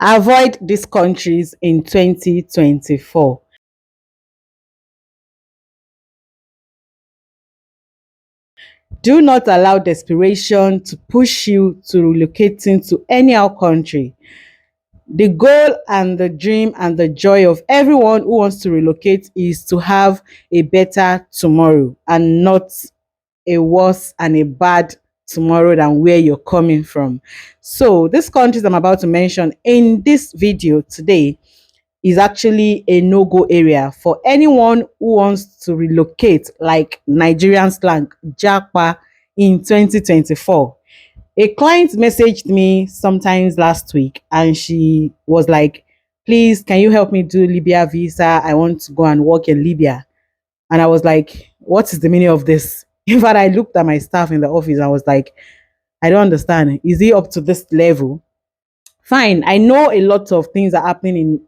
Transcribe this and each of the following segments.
Avoid these countries in 2024. Do not allow desperation to push you to relocating to any other country. The goal and the dream and the joy of everyone who wants to relocate is to have a better tomorrow and not a worse and a bad tomorrow than where you're coming from. So, these countries I'm about to mention in this video today is actually a no-go area for anyone who wants to relocate, like Nigerian slang, japa, in 2024. A client messaged me sometimes last week and she was like, please, can you help me do Libya visa? I want to go and work in Libya. And I was like, what is the meaning of this? In fact, I looked at my staff in the office and I was like, I don't understand. Is it up to this level? Fine. I know a lot of things are happening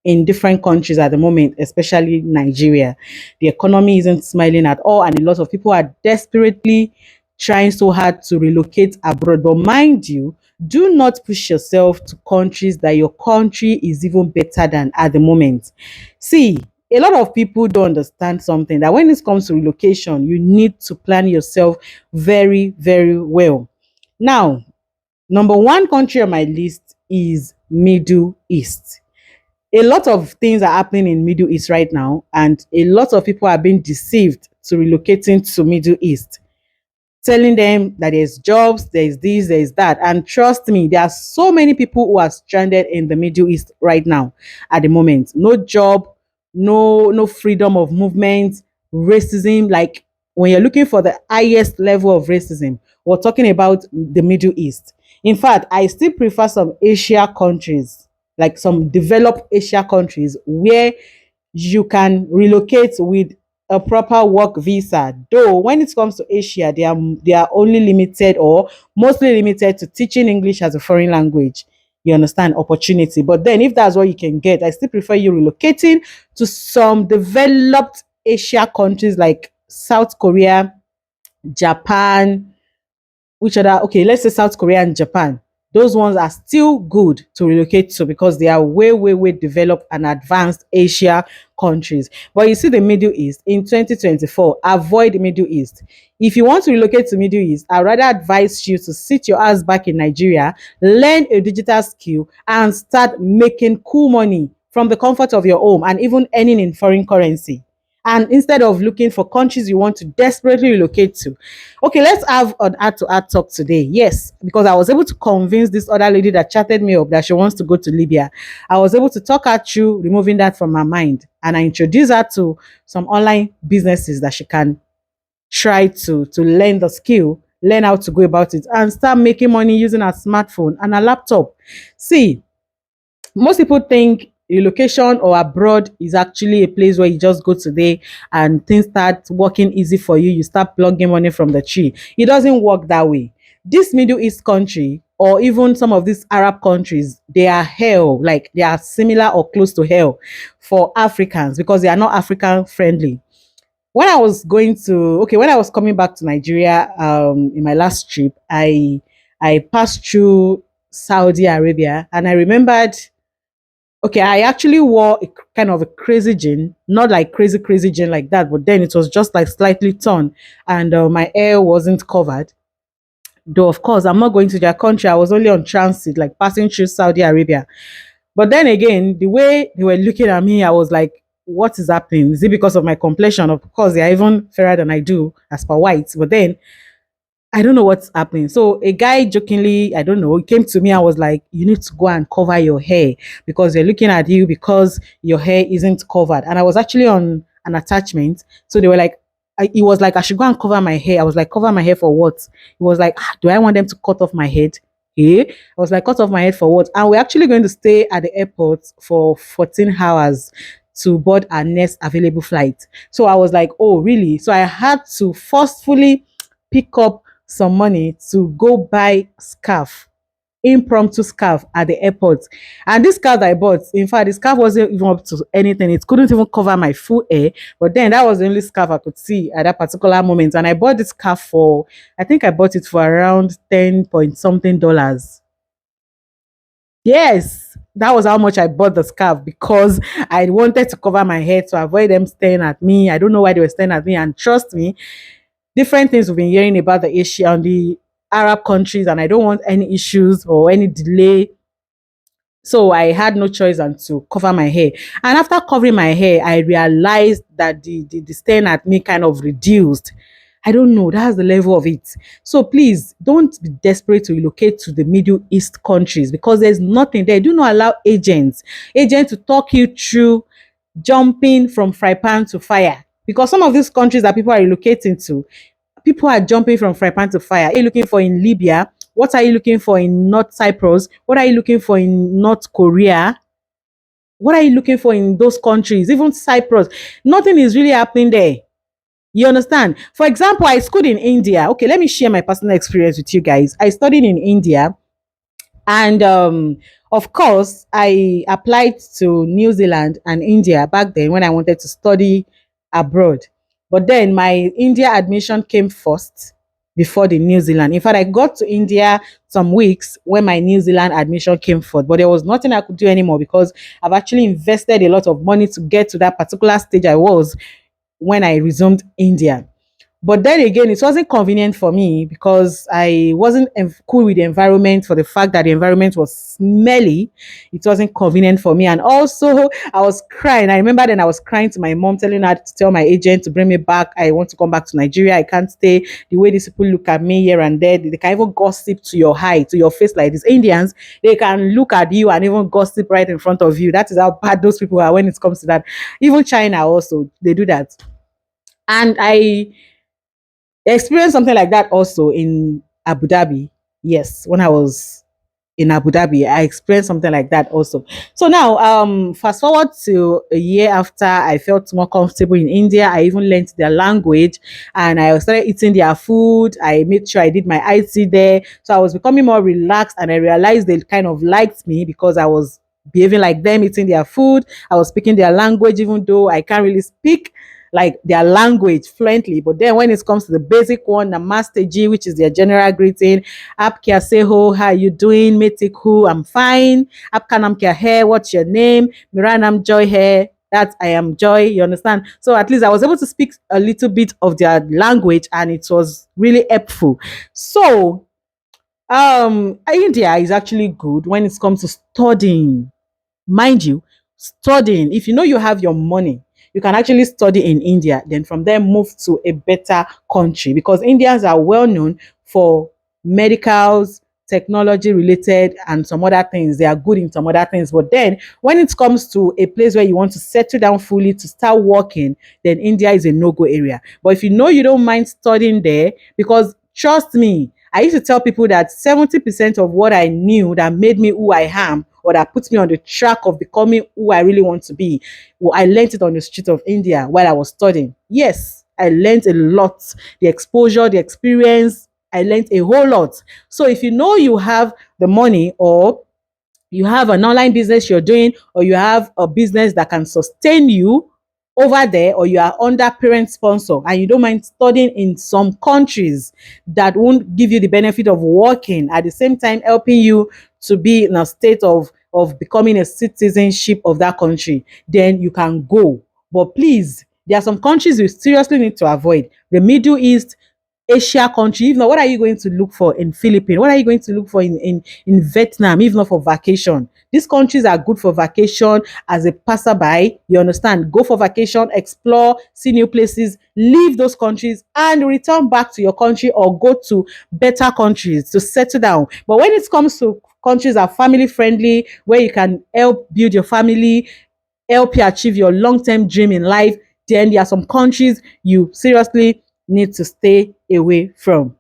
in different countries at the moment, especially Nigeria. The economy isn't smiling at all, and a lot of people are desperately trying so hard to relocate abroad. But mind you, do not push yourself to countries that your country is even better than at the moment. See, a lot of people don't understand something, that when it comes to relocation, you need to plan yourself very, very well. Now, number one country on my list is Middle East. A lot of things are happening in Middle East right now, and a lot of people are being deceived to relocating to Middle East, telling them that there's jobs, there's this, there's that. And trust me, there are so many people who are stranded in the Middle East right now at the moment. No job, no freedom of movement, racism. Like, when you're looking for the highest level of racism, we're talking about the Middle East. In fact, I still prefer some Asia countries, like some developed Asia countries, where you can relocate with a proper work visa. Though when it comes to Asia, they are only limited or mostly limited to teaching English as a foreign language. You understand, opportunity. But then if that's what you can get, I still prefer you relocating to some developed Asia countries like South Korea, Japan, which other, okay, let's say South Korea and Japan. Those ones are still good to relocate to because they are way developed and advanced Asia countries. But you see, the Middle East in 2024, avoid the Middle East. If you want to relocate to Middle East, I'd rather advise you to sit your ass back in Nigeria, learn a digital skill, and start making cool money from the comfort of your home and even earning in foreign currency. And instead of looking for countries you want to desperately relocate to. Okay, let's have an heart to heart talk today. Yes, because I was able to convince this other lady that chatted me up that she wants to go to Libya. I was able to talk her through removing that from her mind. And I introduced her to some online businesses that she can try to learn the skill, learn how to go about it, and start making money using a smartphone and a laptop. See, most people think relocation or abroad is actually a place where you just go today and things start working easy for you. You start plugging money from the tree. It doesn't work that way. This Middle East country or even some of these Arab countries, they are hell, like they are similar or close to hell for Africans because they are not African friendly. When I was going to, okay, when I was coming back to Nigeria in my last trip, I passed through Saudi Arabia and I remembered. Okay, I actually wore a kind of a crazy jean, not like crazy jean like that, but then it was just like slightly torn, and my hair wasn't covered. Though of course I'm not going to their country, I was only on transit, like passing through Saudi Arabia. But then again, the way they were looking at me, I was like, "What is happening? Is it because of my complexion? Of course, they are even fairer than I do as per white." But then I don't know what's happening. So a guy jokingly, I don't know, he came to me and was like, you need to go and cover your hair because they're looking at you because your hair isn't covered. And I was actually on an attachment. So they were like, he was like, I should go and cover my hair. I was like, cover my hair for what? He was like, do I want them to cut off my head? Yeah. I was like, cut off my head for what? And we're actually going to stay at the airport for 14 hours to board our next available flight. So I was like, oh, really? So I had to forcefully pick up some money to go buy scarf, impromptu scarf at the airport. And this scarf that I bought, in fact, the scarf wasn't even up to anything. It couldn't even cover my full hair. But then that was the only scarf I could see at that particular moment. And I bought this scarf for, I think I bought it for around 10 point something dollars. Yes, that was how much I bought the scarf because I wanted to cover my head to avoid them staring at me. I don't know why they were staring at me. And trust me, different things we've been hearing about the Asia and the Arab countries, and I don't want any issues or any delay. So I had no choice than to cover my hair. And after covering my hair, I realized that the stain at me kind of reduced. I don't know. That's the level of it. So please don't be desperate to relocate to the Middle East countries because there's nothing there. Do not allow agents to talk you through jumping from fry pan to fire. Because some of these countries that people are relocating to, people are jumping from fry pan to fire. What are you looking for in Libya? What are you looking for in North Cyprus? What are you looking for in North Korea? What are you looking for in those countries? Even Cyprus. Nothing is really happening there. You understand? For example, I schooled in India. Okay, let me share my personal experience with you guys. I studied in India and of course, I applied to New Zealand and India back then when I wanted to study abroad. But then my India admission came first before the New Zealand. In fact, I got to India some weeks when my New Zealand admission came forth, but there was nothing I could do anymore because I've actually invested a lot of money to get to that particular stage I was when I resumed India. But then again, it wasn't convenient for me because I wasn't cool with the environment for the fact that the environment was smelly. It wasn't convenient for me. And also, I was crying. I remember then I was crying to my mom, telling her to tell my agent to bring me back. I want to come back to Nigeria. I can't stay. The way these people look at me here and there, they can even gossip to your height, to your face like these Indians. They can look at you and even gossip right in front of you. That is how bad those people are when it comes to that. Even China also, they do that. And I experienced something like that also in Abu Dhabi. Yes, when I was in Abu Dhabi, I experienced something like that also. So now, fast forward to a year after I felt more comfortable in India. I even learned their language and I started eating their food. I made sure I did my IT there. So I was becoming more relaxed and I realized they kind of liked me because I was behaving like them, eating their food. I was speaking their language, even though I can't really speak like their language fluently. But then when it comes to the basic one, Namaste Ji, which is their general greeting, Aap kya se ho, how you doing? Metik hu, I'm fine. Aapka naam kya hai, what's your name? Mera naam Joy hai. That I am Joy, you understand? So at least I was able to speak a little bit of their language and it was really helpful. So India is actually good when it comes to studying. Mind you, studying, if you know you have your money, you can actually study in India, then from there move to a better country because Indians are well known for medicals, technology related, and some other things. They are good in some other things. But then when it comes to a place where you want to settle down fully to start working, then India is a no-go area. But if you know you don't mind studying there, because trust me, I used to tell people that 70% of what I knew that made me who I am or that puts me on the track of becoming who I really want to be, well, I learned it on the street of India while I was studying. Yes, I learned a lot. The exposure, the experience, I learned a whole lot. So if you know you have the money or you have an online business you're doing or you have a business that can sustain you over there or you are under parent sponsor and you don't mind studying in some countries that won't give you the benefit of working at the same time helping you to be in a state of becoming a citizenship of that country, then you can go. But please, there are some countries you seriously need to avoid. The Middle East, Asia country. If not, what are you going to look for in Philippines? What are you going to look for in Vietnam, if not for vacation? These countries are good for vacation as a passerby. You understand? Go for vacation, explore, see new places, leave those countries and return back to your country or go to better countries to settle down. But when it comes to countries that are family friendly, where you can help build your family, help you achieve your long-term dream in life, then there are some countries you seriously need to stay away from.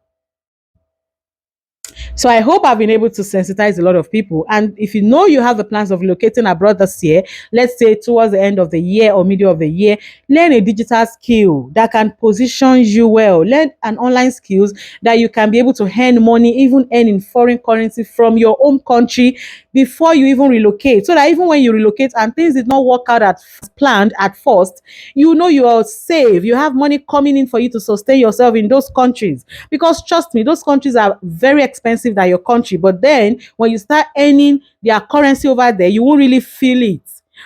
So I hope I've been able to sensitize a lot of people. And if you know you have the plans of relocating abroad this year, let's say towards the end of the year or middle of the year, learn a digital skill that can position you well. Learn an online skills that you can be able to earn money, even earn in foreign currency from your home country before you even relocate. So that even when you relocate and things did not work out as planned at first, you know you are safe. You have money coming in for you to sustain yourself in those countries. Because trust me, those countries are very expensive expensive than your country. But then when you start earning their currency over there, you won't really feel it.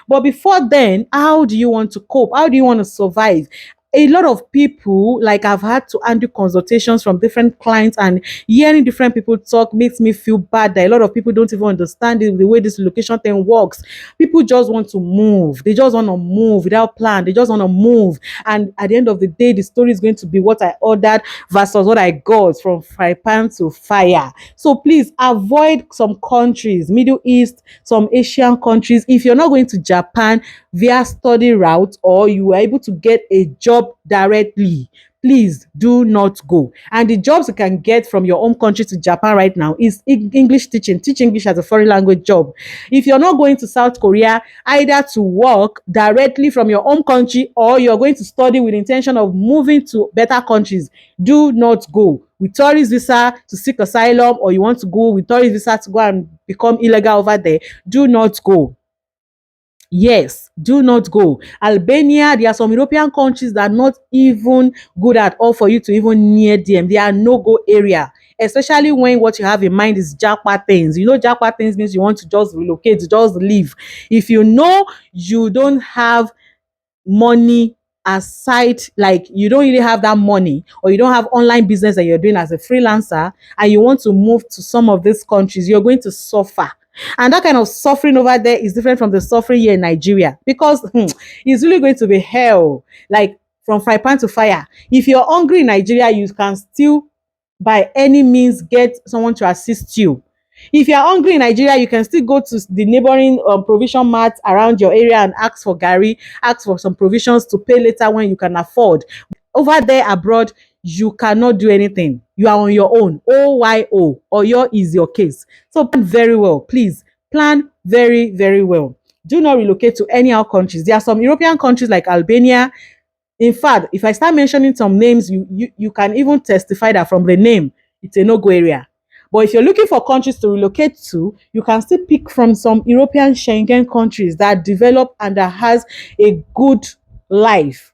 But before then, how do you want to cope? How do you want to survive? A lot of people, like I've had to handle consultations from different clients, and hearing different people talk makes me feel bad that a lot of people don't even understand the way this location thing works. People just want to move. They just want to move without plan. They just want to move. And at the end of the day, the story is going to be what I ordered versus what I got, from fry pan to fire. So please avoid some countries, Middle East, some Asian countries. If you're not going to Japan via study route, or you are able to get a job directly, please do not go. And the jobs you can get from your home country to Japan right now is English teaching. Teach English as a foreign language job. If you're not going to South Korea, either to work directly from your home country, or you're going to study with the intention of moving to better countries, do not go with tourist visa to seek asylum, or you want to go with tourist visa to go and become illegal over there. Do not go. Yes, do not go. Albania, there are some European countries that are not even good at all for you to even near them. They are no-go area, especially when what you have in mind is japa things. You know, japa things means you want to just relocate, just leave. If you know you don't have money aside, like you don't really have that money, or you don't have online business that you're doing as a freelancer, and you want to move to some of these countries, you're going to suffer. And that kind of suffering over there is different from the suffering here in Nigeria, because it's really going to be hell, like from fry pan to fire. If you're hungry in Nigeria, you can still by any means get someone to assist you. If you're hungry in Nigeria, you can still go to the neighboring provision mart around your area and ask for gari, ask for some provisions to pay later when you can afford. Over there abroad, you cannot do anything. You are on your own. OYO. Oyo is your case. So plan very well. Please plan very, very well. Do not relocate to any other countries. There are some European countries like Albania. In fact, if I start mentioning some names, you can even testify that from the name, it's a no-go area. But if you're looking for countries to relocate to, you can still pick from some European Schengen countries that develop and that has a good life.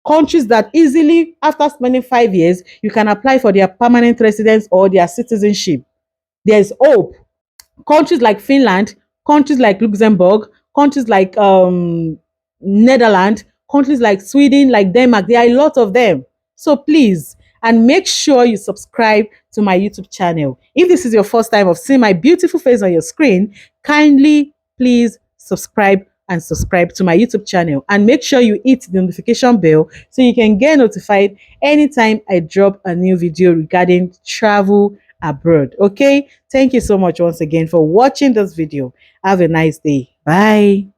Countries that easily, after spending 5 years, you can apply for their permanent residence or their citizenship. There's hope. Countries like Finland, countries like Luxembourg, countries like Netherlands, countries like Sweden, like Denmark, there are a lot of them. So please, and make sure you subscribe to my YouTube channel. If this is your first time of seeing my beautiful face on your screen, kindly please subscribe to my YouTube channel, and make sure you hit the notification bell so you can get notified anytime I drop a new video regarding travel abroad. Okay, thank you so much once again for watching this video. Have a nice day. Bye.